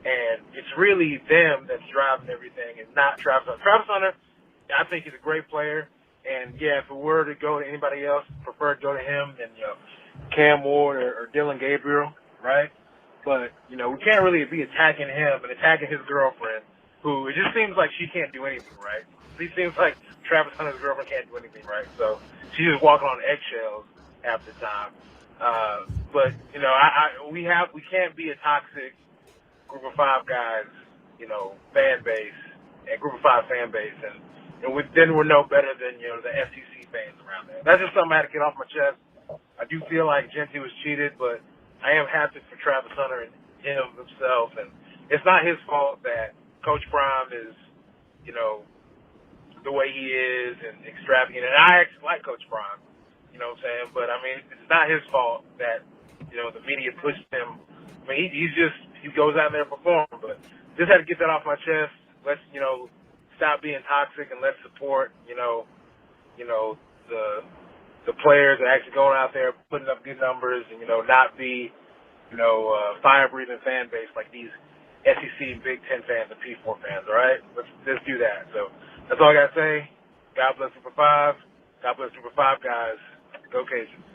And it's really them that's driving everything and not Travis Hunter. Travis Hunter, I think he's a great player. And, yeah, if it were to go to anybody else, prefer to go to him than, Cam Ward or Dylan Gabriel, right? But, we can't really be attacking him and attacking his girlfriend, who it just seems like she can't do anything, right? It seems like Travis Hunter's girlfriend can't do anything, right? So she's just walking on eggshells half the time. But, we can't be a toxic Group of Five guys, fan base and Group of Five fan base. And then we're no better than, the SEC fans around there. That's just something I had to get off my chest. I do feel like Genty was cheated, but I am happy for Travis Hunter and himself. And it's not his fault that Coach Prime is, the way he is and extravagant. And I actually like Coach Prime, you know what I'm saying? But, it's not his fault that, the media pushed him. He goes out there and performs. But just had to get that off my chest. Let's, stop being toxic and let's support, the players that are actually going out there putting up good numbers and, not be, fire-breathing fan base like these SEC and Big Ten fans and P4 fans, all right? Let's do that. So that's all I got to say. God bless Group of Five. God bless Group of Five guys. Go Cajuns.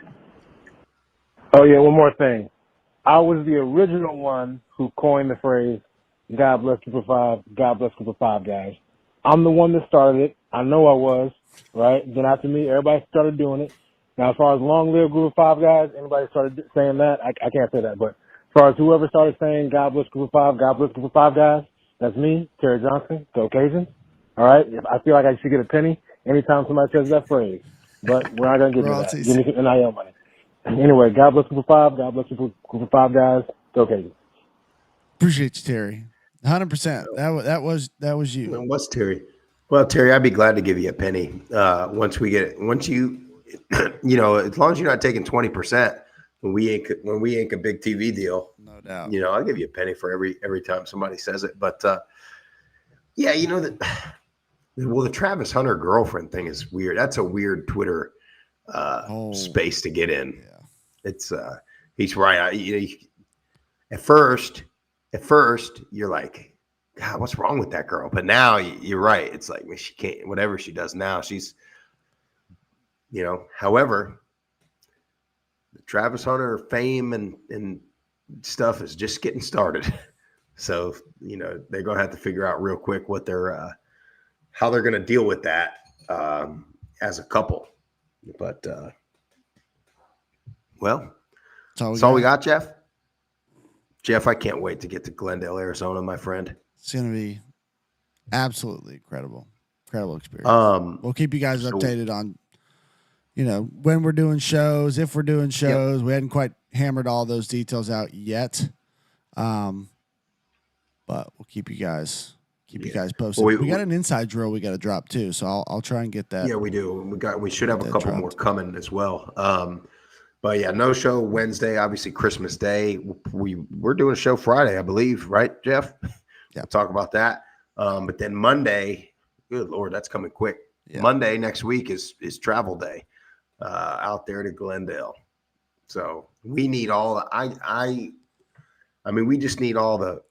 Oh, yeah, one more thing. I was the original one who coined the phrase, God bless Group of Five, God bless Group of Five guys. I'm the one that started it. I know I was, right? Then after me, everybody started doing it. Now, as far as long live Group of Five guys, anybody started saying that, I can't say that. But as far as whoever started saying God bless Group of Five, God bless Group of Five guys, that's me, Terry Johnson, Go Cajuns. All right? I feel like I should get a penny anytime somebody says that phrase. But we're not going to get to that. Give me some NIL money. Anyway, God bless Group of Five. God bless Group of Five guys. Go Cajuns. Appreciate you, Terry. 100%. That was you. What's Terry? Well, Terry, I'd be glad to give you a penny. Once you, as long as you're not taking 20% when we ink a big TV deal, no doubt. I'll give you a penny for every time somebody says it. But yeah, the Travis Hunter girlfriend thing is weird. That's a weird Twitter space to get in. Yeah. It's he's right. At first you're like, God, what's wrong with that girl? But now you're right. It's like, she can't, whatever she does now, she's, however, the Travis Hunter fame and stuff is just getting started. So, they're going to have to figure out real quick what how they're going to deal with that as a couple. But, well, that's all we got, Jeff. Jeff, I can't wait to get to Glendale, Arizona, my friend. It's going to be absolutely incredible experience. We'll keep you guys updated on, when we're doing shows, if we're doing shows. Yep. We hadn't quite hammered all those details out yet, but we'll keep you guys posted. Well, we got an inside drill we got to drop too, so I'll try and get that. Yeah, we do. We should have a couple more coming as well. But yeah, no show Wednesday. Obviously, Christmas Day. We're doing a show Friday, I believe, right, Jeff? Yeah. We'll talk about that. But then Monday, good Lord, that's coming quick. Yeah. Monday next week is travel day out there to Glendale. So we need all. I mean, we just need all the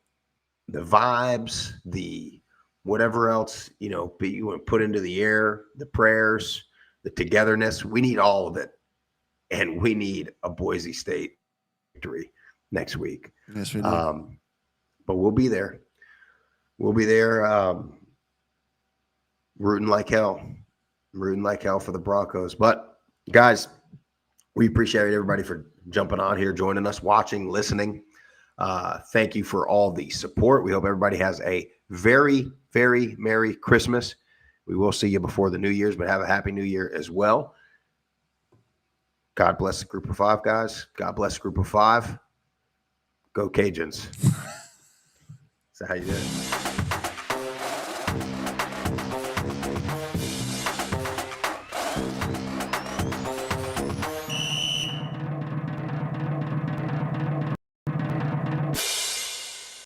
vibes, the whatever else you want to put into the air, the prayers, the togetherness. We need all of it. And we need a Boise State victory next week. Yes, we do. But we'll be there. We'll be there rooting like hell for the Broncos. But, guys, we appreciate everybody for jumping on here, joining us, watching, listening. Thank you for all the support. We hope everybody has a very, very Merry Christmas. We will see you before the New Year's, but have a Happy New Year as well. God bless the Group of Five, guys. God bless Group of Five. Go Cajuns. Is that how you do it?